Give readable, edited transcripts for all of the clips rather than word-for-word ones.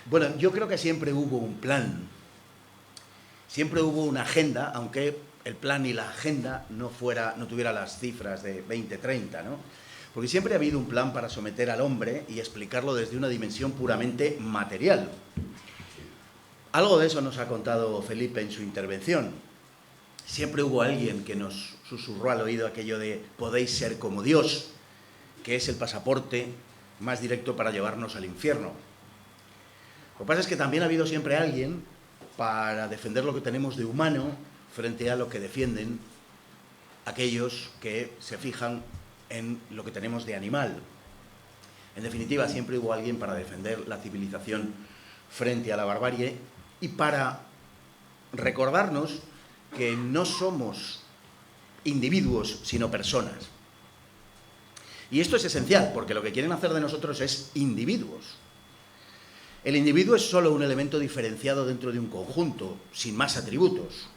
Bueno, yo creo que siempre hubo un plan, siempre hubo una agenda, aunque el plan y la agenda no tuviera las cifras de 2030, ¿no? Porque siempre ha habido un plan para someter al hombre y explicarlo desde una dimensión puramente material. Algo de eso nos ha contado Felipe en su intervención. Siempre hubo alguien que nos susurró al oído aquello de podéis ser como Dios, que es el pasaporte más directo para llevarnos al infierno. Lo que pasa es que también ha habido siempre alguien para defender lo que tenemos de humano frente a lo que defienden aquellos que se fijan en lo que tenemos de animal. En definitiva, siempre hubo alguien para defender la civilización frente a la barbarie y para recordarnos que no somos individuos, sino personas. Y esto es esencial, porque lo que quieren hacer de nosotros es individuos. El individuo es solo un elemento diferenciado dentro de un conjunto, sin más atributos.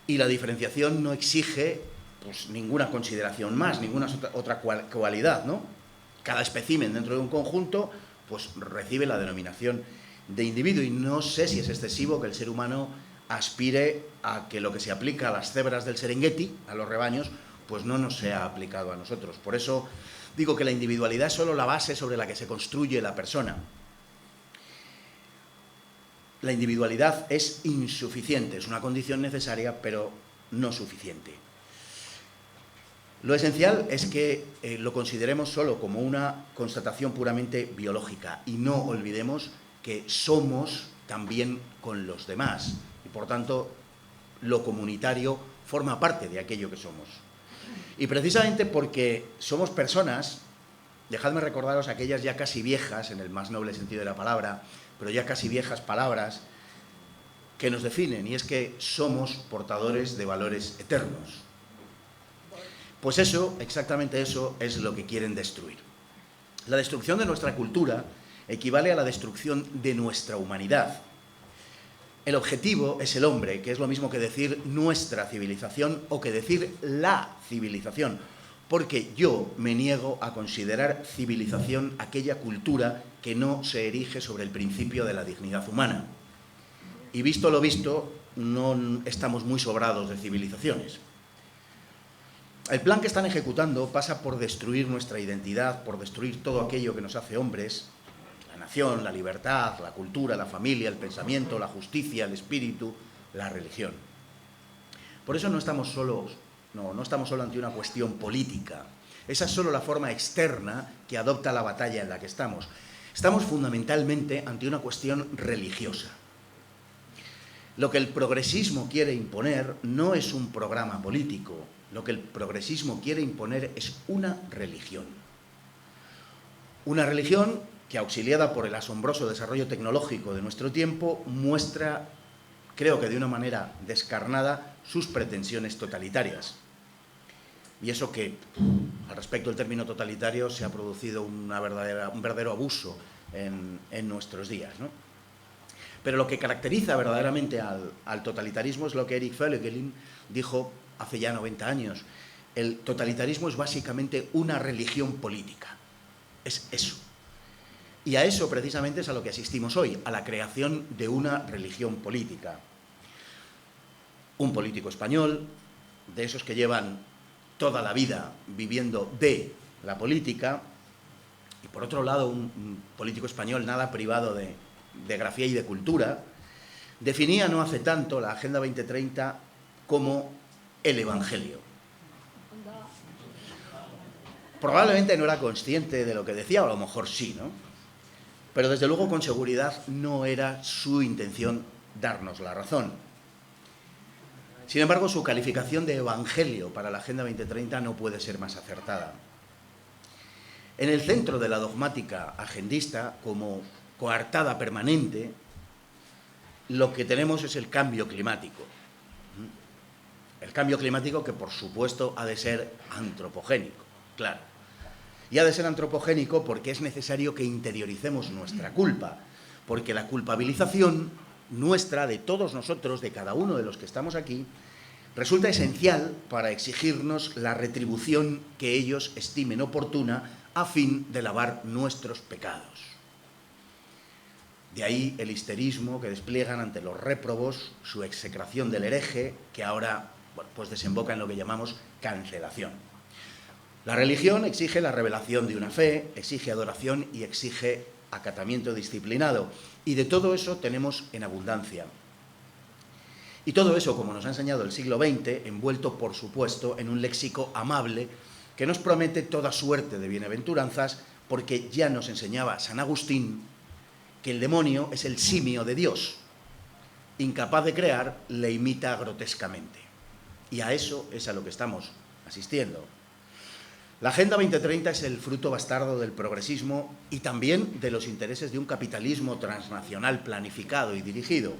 Y la diferenciación no exige pues, ninguna consideración más, ninguna otra cualidad, ¿no? Cada espécimen dentro de un conjunto pues, recibe la denominación de individuo. Y no sé si es excesivo que el ser humano aspire a que lo que se aplica a las cebras del Serengeti, a los rebaños, pues no nos sea aplicado a nosotros. Por eso digo que la individualidad es solo la base sobre la que se construye la persona. La individualidad es insuficiente, es una condición necesaria, pero no suficiente. Lo esencial es que lo consideremos solo como una constatación puramente biológica y no olvidemos que somos también con los demás y, por tanto, lo comunitario forma parte de aquello que somos. Y precisamente porque somos personas, dejadme recordaros aquellas ya casi viejas, en el más noble sentido de la palabra, pero ya casi viejas palabras que nos definen, y es que somos portadores de valores eternos. Pues eso, exactamente eso, es lo que quieren destruir. La destrucción de nuestra cultura equivale a la destrucción de nuestra humanidad. El objetivo es el hombre, que es lo mismo que decir nuestra civilización o que decir la civilización, porque yo me niego a considerar civilización aquella cultura que no se erige sobre el principio de la dignidad humana. Y visto lo visto, no estamos muy sobrados de civilizaciones. El plan que están ejecutando pasa por destruir nuestra identidad, por destruir todo aquello que nos hace hombres, la nación, la libertad, la cultura, la familia, el pensamiento, la justicia, el espíritu, la religión. Por eso no estamos solo ante una cuestión política. Esa es solo la forma externa que adopta la batalla en la que estamos. Estamos fundamentalmente ante una cuestión religiosa. Lo que el progresismo quiere imponer no es un programa político. Lo que el progresismo quiere imponer es una religión. Una religión que, auxiliada por el asombroso desarrollo tecnológico de nuestro tiempo, muestra, creo que de una manera descarnada, sus pretensiones totalitarias. Y eso que, al respecto del término totalitario, se ha producido un verdadero abuso en nuestros días, ¿no? Pero lo que caracteriza verdaderamente al totalitarismo es lo que Eric Voegelin dijo hace ya 90 años. El totalitarismo es básicamente una religión política. Es eso. Y a eso precisamente es a lo que asistimos hoy, a la creación de una religión política. Un político español, de esos que llevan toda la vida viviendo de la política, y por otro lado un político español nada privado de grafía y de cultura, definía no hace tanto la Agenda 2030 como el Evangelio. Probablemente no era consciente de lo que decía, o a lo mejor sí, ¿no? Pero desde luego con seguridad no era su intención darnos la razón. Sin embargo, su calificación de evangelio para la Agenda 2030 no puede ser más acertada. En el centro de la dogmática agendista, como coartada permanente, lo que tenemos es el cambio climático. El cambio climático que, por supuesto, ha de ser antropogénico, claro. Y ha de ser antropogénico porque es necesario que interioricemos nuestra culpa, porque la culpabilización nuestra, de todos nosotros, de cada uno de los que estamos aquí, resulta esencial para exigirnos la retribución que ellos estimen oportuna a fin de lavar nuestros pecados. De ahí el histerismo que despliegan ante los réprobos, su execración del hereje, que ahora pues desemboca en lo que llamamos cancelación. La religión exige la revelación de una fe, exige adoración y exige acatamiento disciplinado. Y de todo eso tenemos en abundancia. Y todo eso, como nos ha enseñado el siglo XX, envuelto, por supuesto, en un léxico amable que nos promete toda suerte de bienaventuranzas, porque ya nos enseñaba San Agustín que el demonio es el simio de Dios. Incapaz de crear, le imita grotescamente. Y a eso es a lo que estamos asistiendo. La Agenda 2030 es el fruto bastardo del progresismo y también de los intereses de un capitalismo transnacional planificado y dirigido.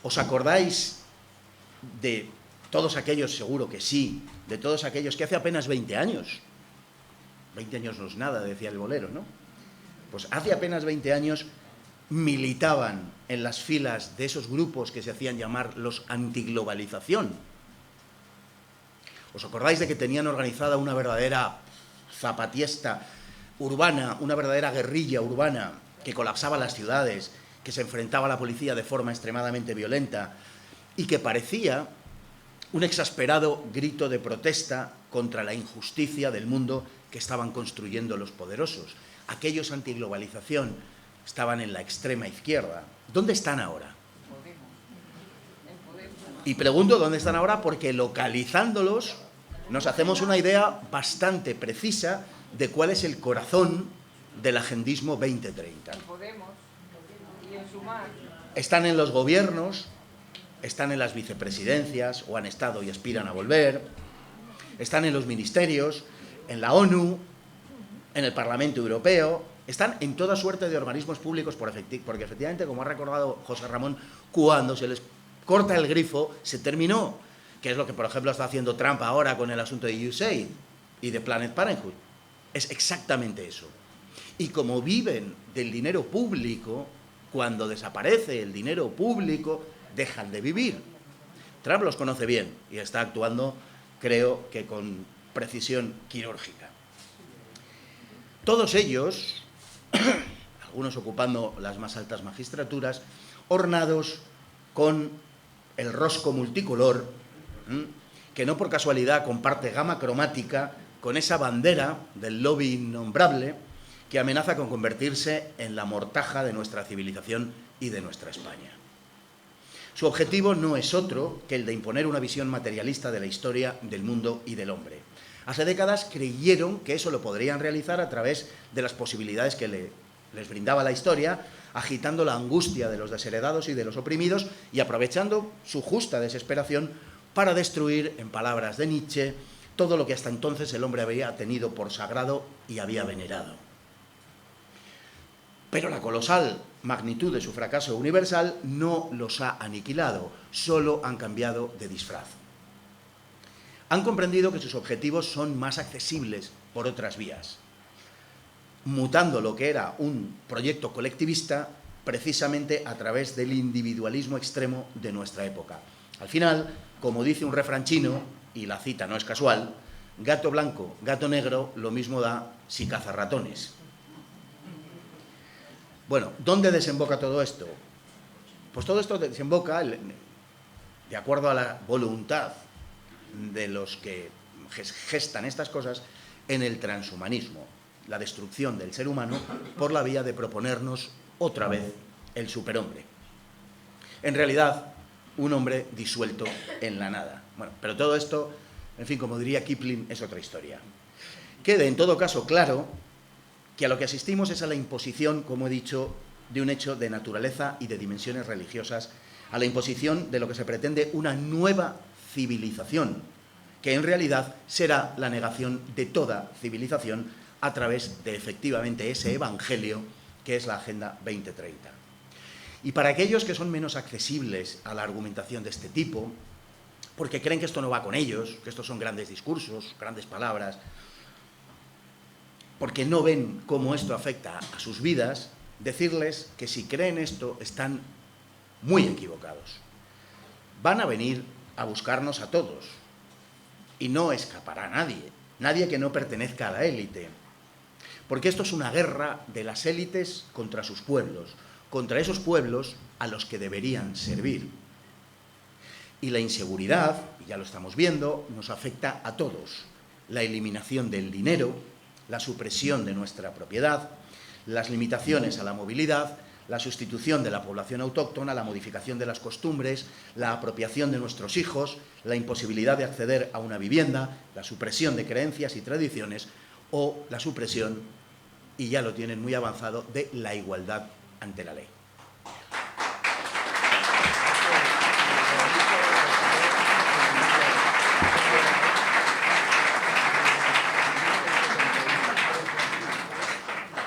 ¿Os acordáis de todos aquellos, seguro que sí, de todos aquellos que hace apenas 20 años, 20 años no es nada, decía el bolero, ¿no? Pues hace apenas 20 años militaban en las filas de esos grupos que se hacían llamar los antiglobalización. ¿Os acordáis de que tenían organizada una verdadera zapatiesta urbana, una verdadera guerrilla urbana que colapsaba las ciudades, que se enfrentaba a la policía de forma extremadamente violenta y que parecía un exasperado grito de protesta contra la injusticia del mundo que estaban construyendo los poderosos? Aquellos antiglobalización estaban en la extrema izquierda. ¿Dónde están ahora? Y pregunto dónde están ahora porque localizándolos nos hacemos una idea bastante precisa de cuál es el corazón del agendismo 2030. Están en los gobiernos, están en las vicepresidencias, o han estado y aspiran a volver, están en los ministerios, en la ONU, en el Parlamento Europeo, están en toda suerte de organismos públicos, porque efectivamente, como ha recordado José Ramón, cuando se les corta el grifo, se terminó, que es lo que, por ejemplo, está haciendo Trump ahora con el asunto de USAID y de Planned Parenthood. Es exactamente eso. Y como viven del dinero público, cuando desaparece el dinero público, dejan de vivir. Trump los conoce bien y está actuando, creo que con precisión quirúrgica. Todos ellos, algunos ocupando las más altas magistraturas, ornados con el rosco multicolor, que no por casualidad comparte gama cromática con esa bandera del lobby innombrable que amenaza con convertirse en la mortaja de nuestra civilización y de nuestra España. Su objetivo no es otro que el de imponer una visión materialista de la historia, del mundo y del hombre. Hace décadas creyeron que eso lo podrían realizar a través de las posibilidades que les brindaba la historia, agitando la angustia de los desheredados y de los oprimidos y aprovechando su justa desesperación para destruir, en palabras de Nietzsche, todo lo que hasta entonces el hombre había tenido por sagrado y había venerado. Pero la colosal magnitud de su fracaso universal no los ha aniquilado, solo han cambiado de disfraz. Han comprendido que sus objetivos son más accesibles por otras vías, mutando lo que era un proyecto colectivista precisamente a través del individualismo extremo de nuestra época. Al final, como dice un refrán chino, y la cita no es casual, gato blanco, gato negro, lo mismo da si caza ratones. Bueno, ¿dónde desemboca todo esto? Pues todo esto desemboca, de acuerdo a la voluntad de los que gestan estas cosas, en el transhumanismo, la destrucción del ser humano por la vía de proponernos otra vez el superhombre. En realidad, un hombre disuelto en la nada. Bueno, pero todo esto, en fin, como diría Kipling, es otra historia. Quede en todo caso claro que a lo que asistimos es a la imposición, como he dicho, de un hecho de naturaleza y de dimensiones religiosas, a la imposición de lo que se pretende una nueva civilización, que en realidad será la negación de toda civilización a través de efectivamente ese evangelio que es la Agenda 2030. Y para aquellos que son menos accesibles a la argumentación de este tipo, porque creen que esto no va con ellos, que estos son grandes discursos, grandes palabras, porque no ven cómo esto afecta a sus vidas, decirles que si creen esto están muy equivocados. Van a venir a buscarnos a todos y no escapará nadie que no pertenezca a la élite, porque esto es una guerra de las élites contra sus pueblos, contra esos pueblos a los que deberían servir. Y la inseguridad, y ya lo estamos viendo, nos afecta a todos. La eliminación del dinero, la supresión de nuestra propiedad, las limitaciones a la movilidad, la sustitución de la población autóctona, la modificación de las costumbres, la apropiación de nuestros hijos, la imposibilidad de acceder a una vivienda, la supresión de creencias y tradiciones o la supresión, y ya lo tienen muy avanzado, de la igualdad ante la ley.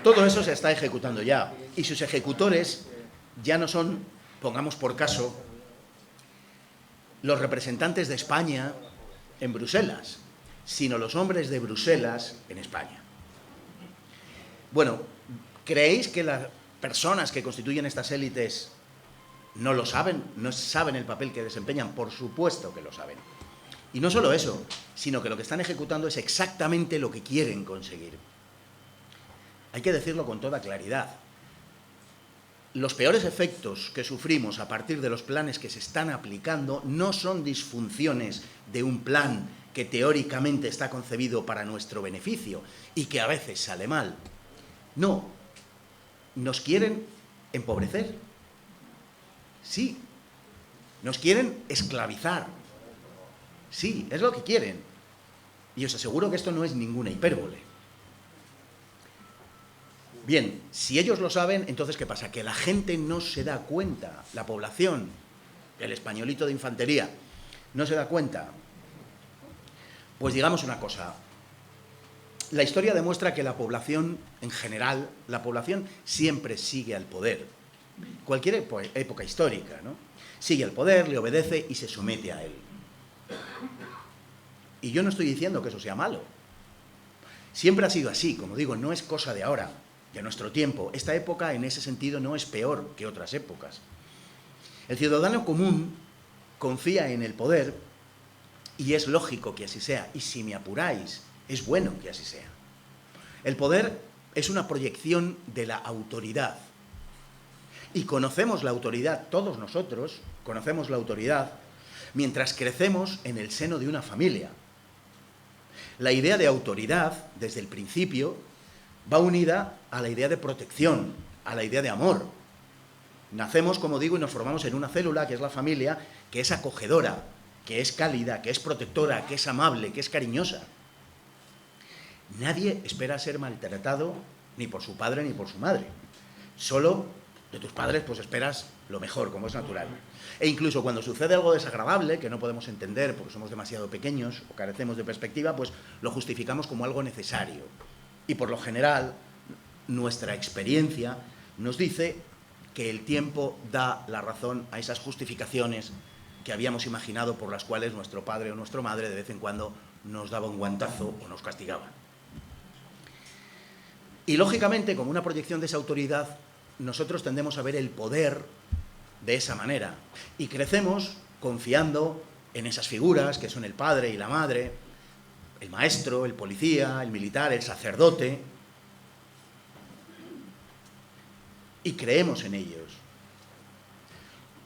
Todo eso se está ejecutando ya, y sus ejecutores ya no son, pongamos por caso, los representantes de España en Bruselas, sino los hombres de Bruselas en España. Bueno, ¿creéis que las personas que constituyen estas élites no lo saben? ¿No saben el papel que desempeñan? Por supuesto que lo saben. Y no solo eso, sino que lo que están ejecutando es exactamente lo que quieren conseguir. Hay que decirlo con toda claridad. Los peores efectos que sufrimos a partir de los planes que se están aplicando no son disfunciones de un plan que teóricamente está concebido para nuestro beneficio y que a veces sale mal. No, nos quieren empobrecer. Sí, nos quieren esclavizar. Sí, es lo que quieren. Y os aseguro que esto no es ninguna hipérbole. Bien, si ellos lo saben, entonces ¿qué pasa? Que la gente no se da cuenta, la población, el españolito de infantería, no se da cuenta. Pues digamos una cosa, la historia demuestra que la población, en general, la población siempre sigue al poder. Cualquier época histórica, ¿no? Sigue al poder, le obedece y se somete a él. Y yo no estoy diciendo que eso sea malo. Siempre ha sido así, como digo, no es cosa de ahora, de nuestro tiempo. Esta época, en ese sentido, no es peor que otras épocas. El ciudadano común confía en el poder y es lógico que así sea. Y si me apuráis, es bueno que así sea. El poder es una proyección de la autoridad. Y conocemos la autoridad, todos nosotros conocemos la autoridad, mientras crecemos en el seno de una familia. La idea de autoridad, desde el principio, va unida a la idea de protección, a la idea de amor. Nacemos, como digo, y nos formamos en una célula, que es la familia, que es acogedora, que es cálida, que es protectora, que es amable, que es cariñosa. Nadie espera ser maltratado ni por su padre ni por su madre. Solo de tus padres pues esperas lo mejor, como es natural. E incluso cuando sucede algo desagradable, que no podemos entender porque somos demasiado pequeños o carecemos de perspectiva, pues lo justificamos como algo necesario. Y por lo general, nuestra experiencia nos dice que el tiempo da la razón a esas justificaciones que habíamos imaginado por las cuales nuestro padre o nuestra madre de vez en cuando nos daba un guantazo o nos castigaba. Y lógicamente, como una proyección de esa autoridad, nosotros tendemos a ver el poder de esa manera. Y crecemos confiando en esas figuras que son el padre y la madre, el maestro, el policía, el militar, el sacerdote, y creemos en ellos.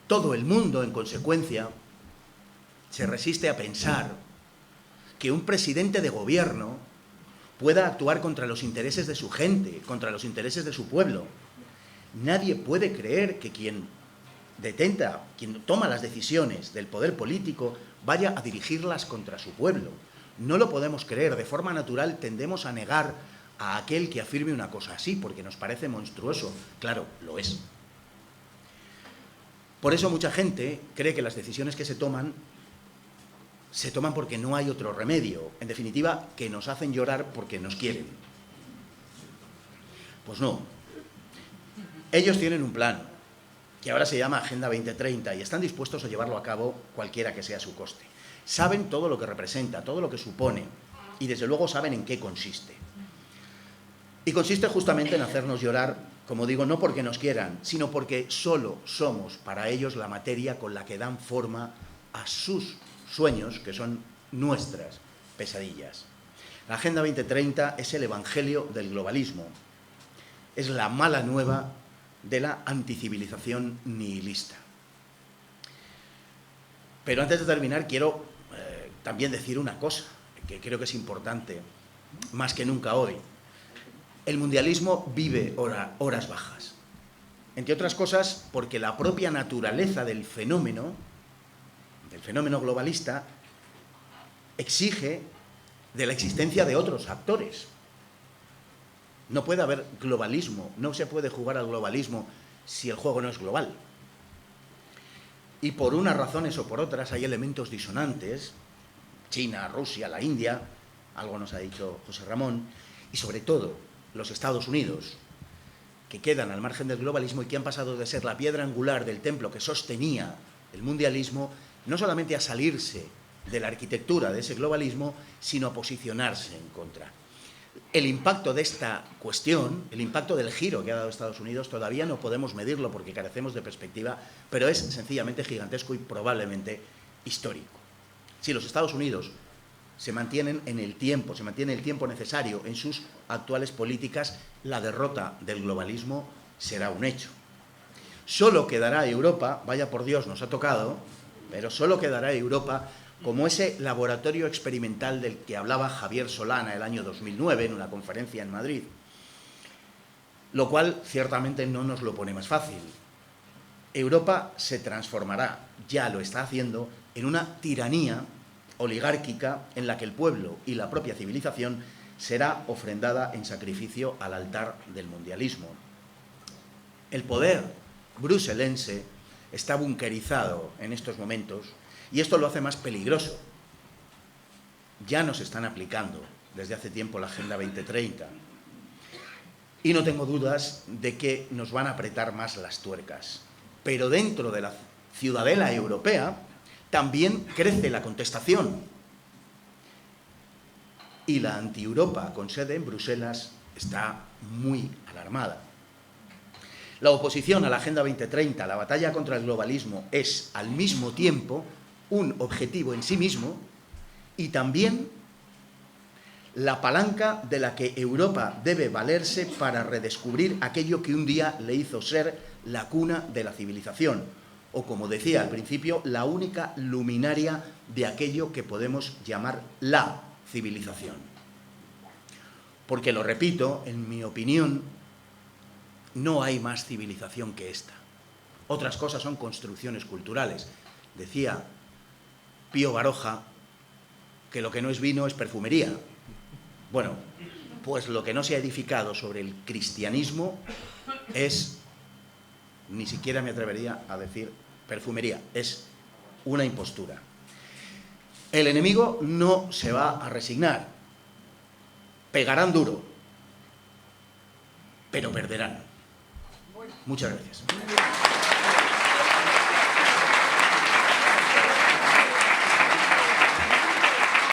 Todo el mundo, en consecuencia, se resiste a pensar que un presidente de gobierno pueda actuar contra los intereses de su gente, contra los intereses de su pueblo. Nadie puede creer que quien detenta, quien toma las decisiones del poder político, vaya a dirigirlas contra su pueblo. No lo podemos creer, de forma natural tendemos a negar a aquel que afirme una cosa así, porque nos parece monstruoso. Claro, lo es. Por eso mucha gente cree que las decisiones que se toman porque no hay otro remedio. En definitiva, que nos hacen llorar porque nos quieren. Pues no. Ellos tienen un plan, que ahora se llama Agenda 2030, y están dispuestos a llevarlo a cabo cualquiera que sea su coste. Saben todo lo que representa, todo lo que supone, y desde luego saben en qué consiste. Y consiste justamente en hacernos llorar, como digo, no porque nos quieran, sino porque solo somos para ellos la materia con la que dan forma a sus sueños, que son nuestras pesadillas. La Agenda 2030 es el evangelio del globalismo. Es la mala nueva de la anticivilización nihilista. Pero antes de terminar, quiero también decir una cosa, que creo que es importante, más que nunca hoy. El mundialismo vive horas bajas. Entre otras cosas, porque la propia naturaleza del fenómeno globalista, exige de la existencia de otros actores. No puede haber globalismo, no se puede jugar al globalismo si el juego no es global. Y por unas razones o por otras hay elementos disonantes, China, Rusia, la India, algo nos ha dicho José Ramón, y sobre todo los Estados Unidos, que quedan al margen del globalismo y que han pasado de ser la piedra angular del templo que sostenía el mundialismo, no solamente a salirse de la arquitectura de ese globalismo, sino a posicionarse en contra. El impacto de esta cuestión, el impacto del giro que ha dado Estados Unidos, todavía no podemos medirlo porque carecemos de perspectiva, pero es sencillamente gigantesco y probablemente histórico. Si los Estados Unidos se mantienen en el tiempo, se mantiene el tiempo necesario en sus actuales políticas, la derrota del globalismo será un hecho. Solo quedará Europa, vaya por Dios, nos ha tocado, pero solo quedará Europa como ese laboratorio experimental del que hablaba Javier Solana el año 2009 en una conferencia en Madrid, lo cual ciertamente no nos lo pone más fácil. Europa se transformará, ya lo está haciendo, en una tiranía oligárquica en la que el pueblo y la propia civilización será ofrendada en sacrificio al altar del mundialismo. El poder bruselense está bunkerizado en estos momentos y esto lo hace más peligroso. Ya nos están aplicando desde hace tiempo la Agenda 2030 y no tengo dudas de que nos van a apretar más las tuercas. Pero dentro de la ciudadela europea también crece la contestación y la anti-Europa con sede en Bruselas está muy alarmada. La oposición a la Agenda 2030, la batalla contra el globalismo, es al mismo tiempo un objetivo en sí mismo y también la palanca de la que Europa debe valerse para redescubrir aquello que un día le hizo ser la cuna de la civilización, o como decía al principio, la única luminaria de aquello que podemos llamar la civilización. Porque, lo repito, en mi opinión, no hay más civilización que esta. Otras cosas son construcciones culturales. Decía Pío Baroja que lo que no es vino es perfumería. Bueno, pues lo que no se ha edificado sobre el cristianismo es, ni siquiera me atrevería a decir perfumería, es una impostura. El enemigo no se va a resignar. Pegarán duro, pero perderán. Muchas gracias.